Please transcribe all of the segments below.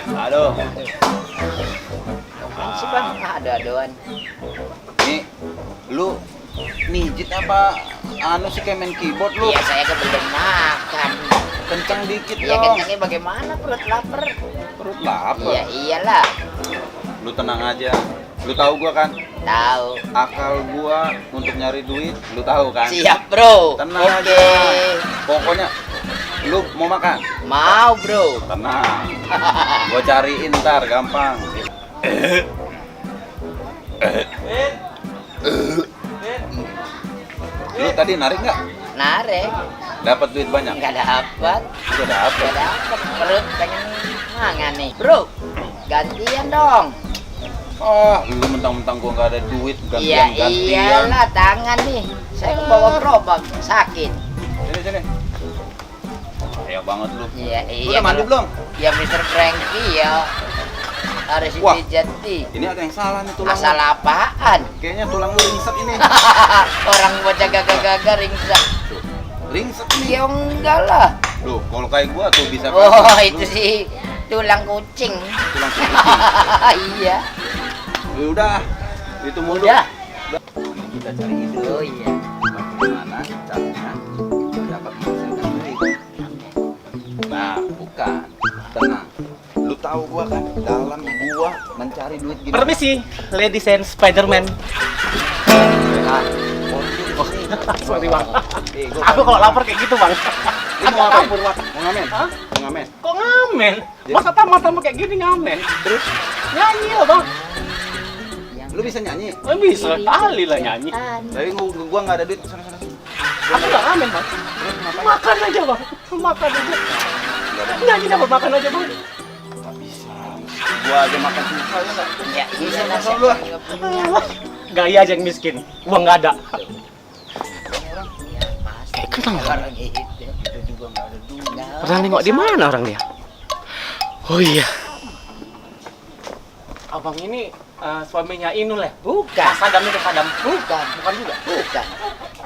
Halo. Si bang, ada-adaan. Nih, lu mijit apa anu sih kayak main keyboard lu? Iya, saya kan belum makan. Kencang dikit Iya, dong. kencangnya bagaimana? Perut lapar. Perut lapar. Iya, iyalah. Lu tenang aja. Lu tahu gua kan? Tahu. Akal gua untuk nyari duit, lu tahu kan? Siap, bro. Tenang Oke. aja. Pokoknya lu mau makan? Mau, bro. Tenang. Gua cariin ntar gampang. Lu tadi narik nggak? Narek. Dapat duit banyak? Nggak dapat. Udah dapat. Nggak dapat. Perut pengen mangan nih. Bro, gantian dong. Oh, lu mentang-mentang gua nggak ada duit Iya, gantian-gantian. iyalah. Tangan nih. Saya bawa gerobak. Sakit. Sini. Ayo banget lu. Iya, Lu iya. udah mandi kalau- belum? Ya, Mr. Frankie ya. Harus Wah. dijati. Ini ada yang salah nih tulang. Asal apaan? Kayaknya tulang lu ringsek ini. Orang bocah gagah-gagah ringsak. Ringsek nih. Ya enggak lah. Loh, kalau kayak gua tuh bisa Oh, kan? itu sih tulang kucing. Tulang kucing. Iya. Ya udah, itu mulu. Udah. Ini kita cari ide. Oh iya. Bagaimana caranya dapat menghasilkan duit? Nah, bukan. Tenang. Lu tahu gua kan, dalam gua mencari duit gimana? Permisi, ladies and Spiderman. Nah, oh, Sorry bang. gua Aku kalau lapar kayak gitu bang. Lu Agak mau apa? kabur bang. Mau ngamen? Hah? Mau ngamen? Kok ngamen? Jadi- Masa tamat-tamat kayak gini ngamen? Terus Nyanyi lah bang. lu bisa nyanyi? Oh, bisa kali lah nyanyi. Tapi gua nggak ada duit. Sana. Aku nggak ngamen bang. Makan aja bang. Makan aja. Nyanyi dapat makan aja bang. Nggak bisa. Gua aja makan susah ya nggak? Ya, iya lah. Masuk lu. Saya juga punya. Gaya aja yang miskin. Uang nggak ada. Ya, pasti. Kayak kenal Orang gitu. Kita juga nggak ada duit. Nggak Pernah nengok di mana orang dia? Oh iya. Abang ini suaminya Inul ya? Bukan. Mas Sadam itu Sadam. Bukan. Bukan juga. Bukan.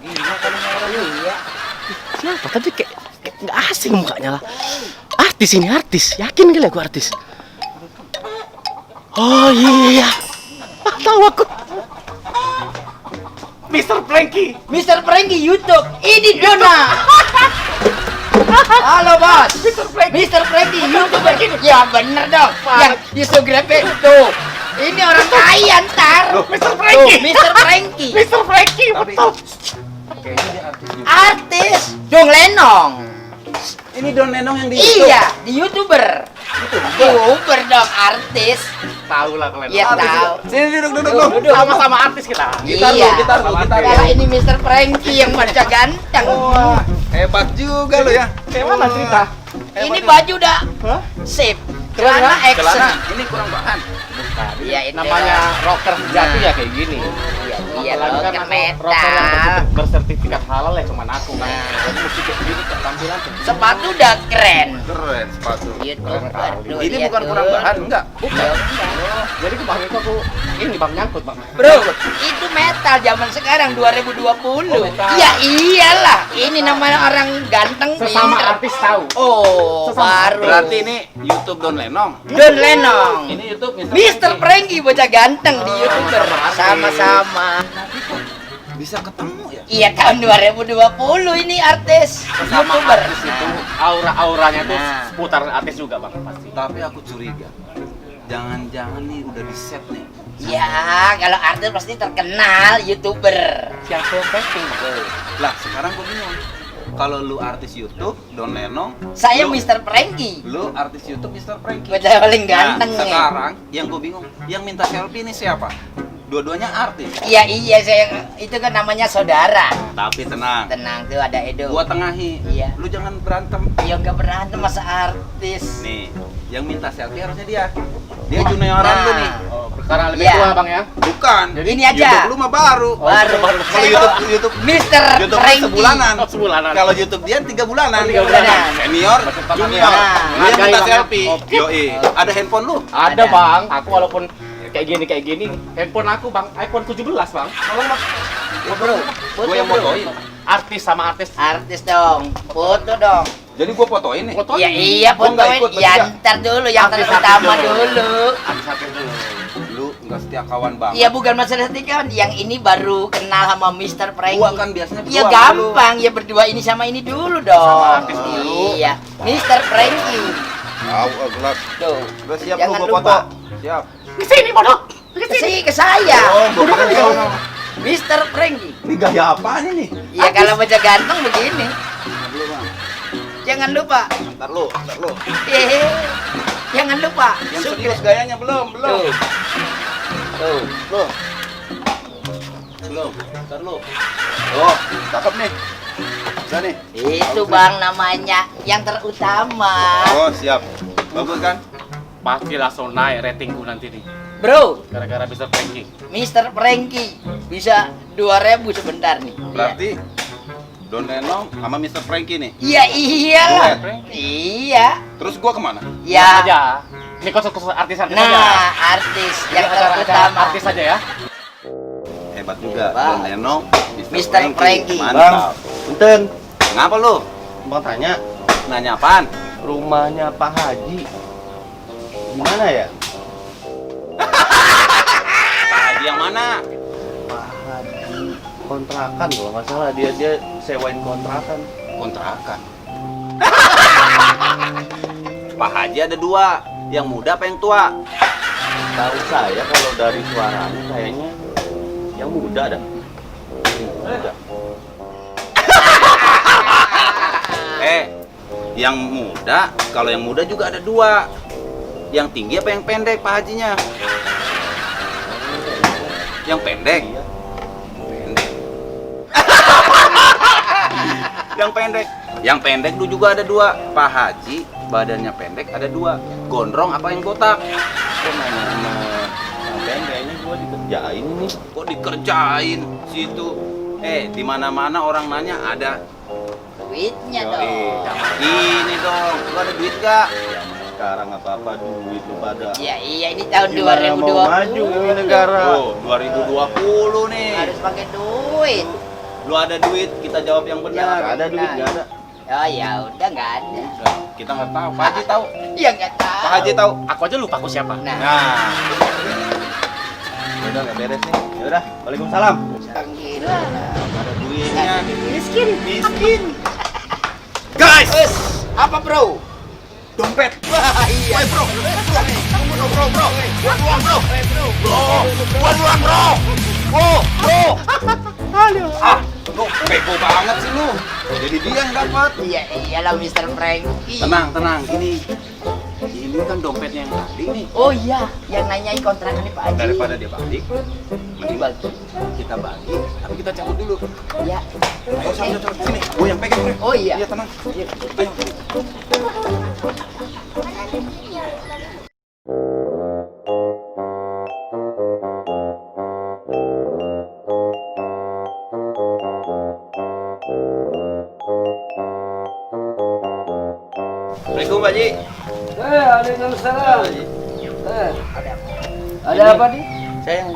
Gila kali orang. Iya. Siapa? Tapi kayak nggak asing mukanya lah. Artis ini artis. Yakin kali aku artis. Oh iya. Tahu aku. Mr. Frankie. Mr. Frankie YouTube. Ini Dona. Halo bos. Mr. Frankie YouTube. Ya bener dong. Yang Instagram itu. Ini orang kaya ntar. Mr. Frankie. Tuh, Mr. Frankie. Mr. Frankie. Tapi Betul. kayaknya dia artis juga. Artis. Dong Lenong. Ini Don Lenong yang di YouTube. Iya, di YouTuber. YouTuber dong, artis. Tahu lah kalian. Iya tahu. Sini duduk. Duduk. Sama-sama artis kita. Gitar Iya. lu, gitar. Kalau ini Mr. Frankie yang baca ganteng. Wah, hebat juga lu ya. Kayak mana cerita? Ini baju udah Hah? sip. Celana action. Celana ini kurang bahan. Iya, itu Namanya rocker sejati ya kayak gini. Iya, Apalagi rocker aku metal. rocker yang bersertifikat halal ya cuman aku kan. Nah. Jadi mesti kayak gini tampilan tuh. Sepatu udah keren. Keren sepatu. YouTuber tuh, Ini lihat bukan kurang tuh. bahan, enggak? Ya udah. Jadi ke bang itu aku ini bang nyangkut bang. Bro, itu metal zaman sekarang 2020. Oh, metal. Ya iyalah, ini namanya orang ganteng Sesama pinter. artis tahu. Oh, Sesama. baru. Berarti ini YouTube Don Lenong. Don Lenong. Ini YouTube Mr. Frankie bocah ganteng di YouTuber. sama-sama. Sama-sama. Bisa ketemu ya? Iya tahun 2020 ini artis Sama YouTuber. artis itu aura-auranya tuh Nah. seputar artis juga bang pasti. Tapi aku curiga. Jangan-jangan nih udah di set nih. Ya, kalau artis pasti terkenal YouTuber. Siapa yang casting? Lah, sekarang gue bingung. Kalau lu artis YouTube, Don Lenong, Saya lu, Mr. Frankie. lu artis YouTube Mr. Frankie. Bocah paling ganteng Nah, nih. sekarang yang gue bingung, yang minta selfie ini siapa? Dua-duanya artis. Iya iya saya itu kan namanya saudara. Tapi tenang, Tenang tuh ada Edo. gua tengahi. Iya. Lu jangan berantem. Ya nggak berantem masa artis. Nih, yang minta selfie harusnya dia. Dia junioran lu nih. Oh, sekarang lebih Iya. tua bang ya. Bukan. Ini aja. YouTube lu mah baru. Baru. Kalau Saya YouTube Mister YouTube lu Frankie. sebulanan. Oh, sebulanan. Kalau YouTube dia 3 bulanan. 3 bulanan. Senior, junior. Nah, Lu yang hargai, minta Bang, ya. selfie. Oke. Yoi. Ada handphone lu? Ada Ada. bang. Aku walaupun kayak gini, handphone aku bang iPhone 17 bang. Tolong bang. Ya, bro. Gua yang bro. fotoin. Artis sama artis. Artis dong. Foto dong. Jadi gua fotoin nih. Foto Iya iya Gua nggak fotoin. ikut Ya bertiga. ntar dulu yang Artis-artis terutama dulu. dulu. Artis dulu. Lu enggak setia kawan banget. Iya bukan masalah kan, yang ini baru kenal sama Mister Frankie. Gua kan biasanya Iya berdua gampang, ya berdua ini sama ini dulu dong. Sama artis dulu. Iya, Mister Frankie. Tahu gelap. Tuh. Gua siap Jangan lu gua lupa. foto. Siap. Di sini bodoh. Ke saya. Oh, gua kira di sono. Mister Frankie. Ini gaya apaan ini? Iya kalau baca ganteng begini. Dulu, Bang. Jangan lupa. Ntar lu. Hehe. Jangan lupa. Yang Subscribe. serius gayanya belum. Tuh. Tuh. Belum. Ntar lu. Oh, cakep nih. Udah nih. Itu bang namanya yang terutama. Oh, siap. Bagus kan? Pasti langsung naik ratingku nanti nih. Bro, Gara-gara bisa Frankie. Mister Frankie bisa 2000 sebentar nih. Berarti Don Lenong sama Mr. Frankie nih. Iya iyalah. Duet. Iya. Terus gua kemana? Ya. Aja. Ini khusus artis-artis aja. Nah, artis yang Acara-acara terutama. artis aja ya. Hebat juga. Hebat. Don Lenong, Mr. Frankie. Mantap. Enten, Ngapa lu? mau tanya, Nanya apaan? rumahnya Pak Haji gimana ya? Pak Haji yang mana? Pak Haji kontrakan kalau nggak salah dia sewain kontrakan. Kontrakan. Pak Haji ada 2. Yang muda apa yang tua? Tahu saya kalau dari suaranya kayaknya yang muda dah. Muda. Yang muda, kalau yang muda juga ada 2. Yang tinggi apa yang pendek Pak Hajinya? Yang pendek. Iya. Pendek. Yang pendek. Yang pendek dulu juga ada 2. Pak Haji badannya pendek ada 2. Gondrong apa yang botak? Kok nanya sama sampean kayaknya gua dikerjain ini. Kok dikerjain situ? Di mana-mana orang nanya ada. Duitnya Yoi, dong. jangan ini dong. Lu ada duit gak? Zaman sekarang apa-apa duit lu pada. Iya iya ini tahun Gimana mau 2020. maju ini negara? Oh, 2020 nih. Harus pakai duit. Lu ada duit, kita jawab yang benar. Jawab. Nggak ada duit, nggak ada. Oh ya udah nggak ada. Udah, kita nggak tahu. Pak Haji tahu. Iya nggak tahu. Pak Haji tahu. Aku aja lupa aku siapa. Nah, Nah, Udah nggak beres nih. Ya udah, waalaikumsalam. gila. ada duitnya. Miskin. Miskin. Guys, Apa bro? dompet. Wah iya. Bro. Buat uang, bro. Lu bego banget sih lu. Jadi dia yang dapat. Iya iyalah Mister Frankie. Tenang. Ini kan dompetnya yang tadi nih. Oh iya, yang nanyain kontrakan Pak Haji. Daripada dia balik, mending Bagi. kita bagi, tapi kita cabut dulu. Ya. Ayo, cabut. Sini, gue yang pegang, Bre. Oh iya. Iya, tenang. Iya. Ayo. Assalamualaikum, Pak Haji. Waalaikumsalam. Haji. Ada apa nih? Saya yang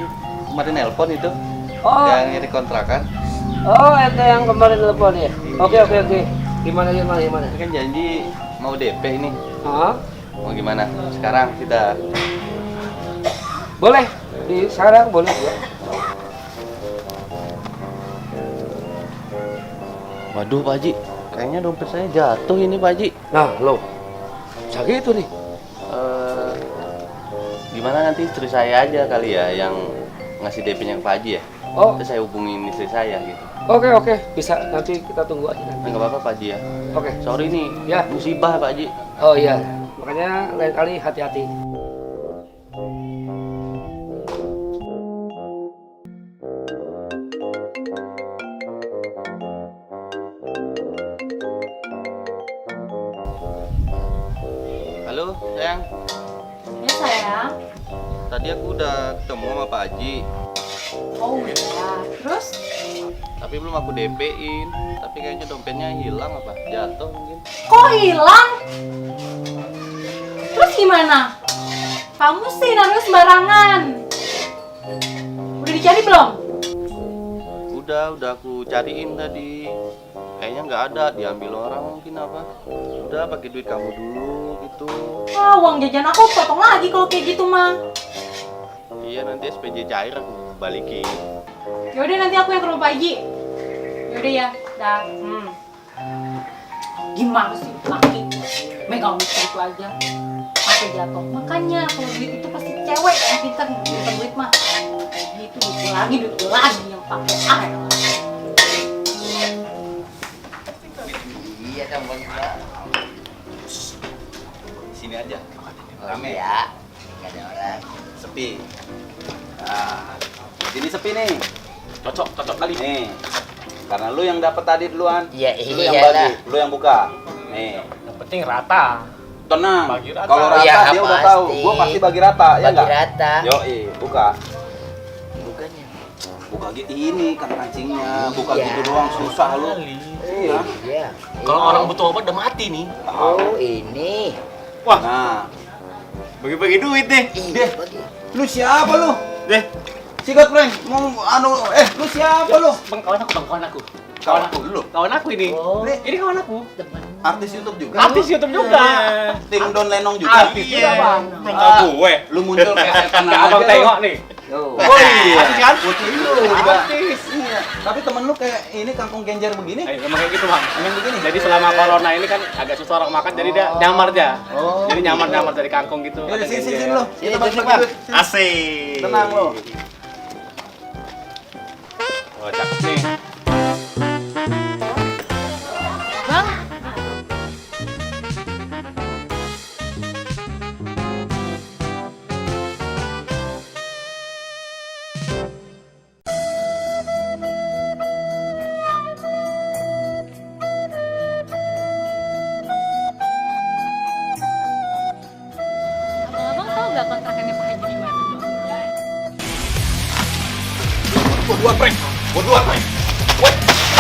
kemarin nelpon itu, Oh, yang nyari kontrakan. oh, ente yang kemarin telepon ya. Oke. Gimana? Saya kan janji mau DP ini. Hah? Mau gimana? Sekarang kita. Boleh. Di sekarang boleh ya. Waduh Pak Haji, kayaknya dompet saya jatuh ini Pak Haji. Nah, lo. Bisa gitu nih. Gimana nanti istri saya aja kali ya yang ngasih DP-nya ke Pak Haji ya? Oh, Terus saya hubungin istri saya gitu. oke. Bisa. Nanti kita tunggu aja Nah, nanti. nggak apa-apa Pak Haji ya. Oke. Sorry nih, Ya. musibah Pak Haji. Oh iya. Makanya lain kali hati-hati. Halo sayang, Ya sayang, tadi Tadi aku udah ketemu sama Pak Haji, Oh ya, terus? tapi belum aku DP-in. Tapi kayaknya dompetnya hilang apa? Jatuh mungkin. Kok hilang? Terus gimana? Kamu sih namanya sembarangan. Udah dicari belum? Udah aku cariin tadi. Kayaknya nggak ada, diambil orang mungkin apa. Udah pakai duit kamu dulu gitu. Ah, uang jajan aku potong lagi kalau kayak gitu mah. Iya, nanti SPJ cair aku balikin. Yaudah nanti aku yang ke rumah Pak Haji. Yaudah ya, dah. Gimana sih laki megang duit itu aja sampai jatuh. Makanya kalau duit itu pasti cewek yang pintar duit mah. Gitu duit lagi yang pakai Iya dong Bang. Sini aja. Rame ya. Enggak ada orang. Sepi. Nah, sini sepi nih. Cocok kali. Nih. Karena lu yang dapat tadi duluan. Iya, Lu yang iyalah. bagi, lu yang buka. Nih. Yang penting rata. Tenang. Bagi rata. Kalau rata Iya, dia udah pasti. tahu. Gua pasti bagi rata, ya Bagi enggak? rata. Yoi, buka. Bukannya. Buka gitu ini kan kancingnya. Buka Iya. gitu doang susah lu. Iya. Iya. Kalau orang butuh obat udah mati nih. Oh, ini. Nah, Bagi-bagi duit deh. Iya, bagi. lu siapa lu? Deh. Sikat prank, mau lu siapa lu? Kawan aku. Kawan aku lu. Kawan aku ini. Oh, Ini kawan aku. teman. Artis YouTube juga. Artis YouTube juga. Tim Don Lenong juga. Artis juga, Bang. Belum tahu gue. Lu muncul kayak Elkan Kayak abang aja lu. tengok nih. Tuh. Oh iya. Artis kan? Putih lu juga. Artis. Iya. Tapi temen lu kayak ini kangkung genjer begini. Memang kayak gitu, Bang. Emang begini. Jadi selama corona ini kan agak susah orang makan, jadi dia nyamar dia. Oh. Jadi nyamar dari kangkung gitu. Ya, ada sini genjer. lu. Sini, Kita bagi duduk, Bang. duit. Asik. Tenang lu. Oh, cakep nih. Bang, abang tahu nggak kontrakannya Pak Haji di mana? Gua duluan prank. Gua duluan prank. Woi.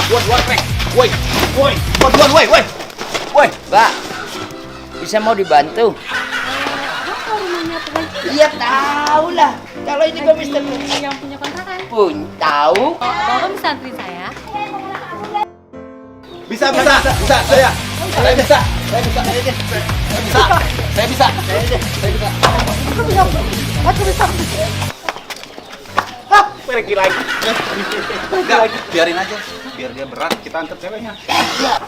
Gua duluan prank. Woi. Woi. Gua duluan woi, woi. Woi. Mbak, bisa mau dibantu? Abang tahu rumahnya Pak Haji? Iya tahu lah. Kalau ini gua Mister Yang punya kontrakan. Pun tahu. Bapak bisa anterin saya? Bisa. Saya bisa. Saya bisa. Pergi lagi. Enggak, biarin aja. Biar dia berat, kita angkat ceweknya.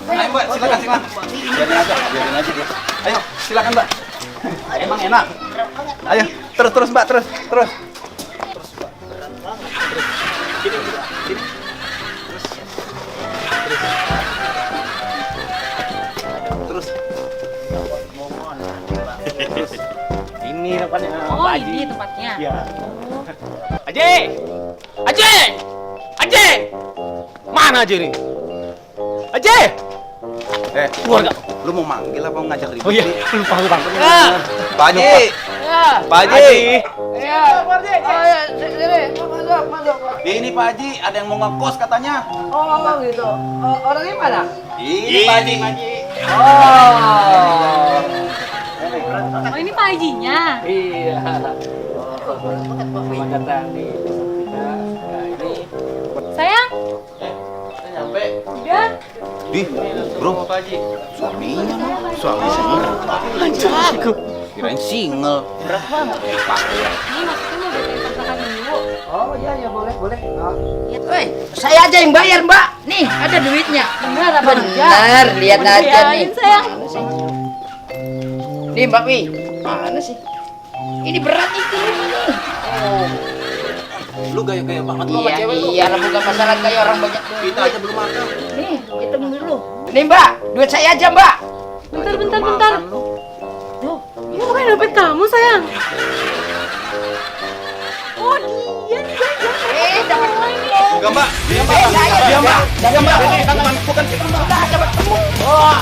Ayo, Mbak, silakan. Biarin aja dia. Ayo, silakan, Mbak. Emang enak. Ayo, terus, Mbak, terus. Terus, Mbak. Sini. Terus. Ini tempatnya. Oh, Pak Haji. ini tempatnya. Iya. Oh. Aje! Mana Aje nih? Aje! Keluar nggak? Lu mau manggil apa mau ngajak ribut? Oh iya, sih? lupa Bang. Pak Haji. Pak Haji. Ini Pak Haji, ada yang mau ngekos katanya. Oh gitu. Orangnya mana? Ini Pak Haji. Oh. Oh, ini Pak Hajinya. Iya. Selamat datang nih. Nah, ini Sayang, Nyampe. udah. Di, bro, Pak Haji. suaminya. Suami single. Kirain single. Ini maksudnya mau bikin kontrakan dulu. Oh iya boleh. Oh. Woi, saya aja yang bayar, Mbak. Nih, ada duitnya. Bener apa Benar, lihat aja nih. Biarin, sayang. Mana sih? Nih, Mbak Wi. Mana sih? Ini berat itu nih. Lu gaya-gaya banget lu sama Iya, cewek lu. iya, lah bukan masalah kayak orang banyak duit. Kita aja belum makan. Nih, hitung dulu. Nih, Mbak, duit saya aja, Mbak. Bentar. Makan lu. Tuh, ini bukan dompet kamu, sayang. Oh, dia Jangan ini. Enggak, Mbak. Diam, Mbak. Diam, Mbak. Ini tangan bukan kita, Mbak. Udah, dapat temu. Wah.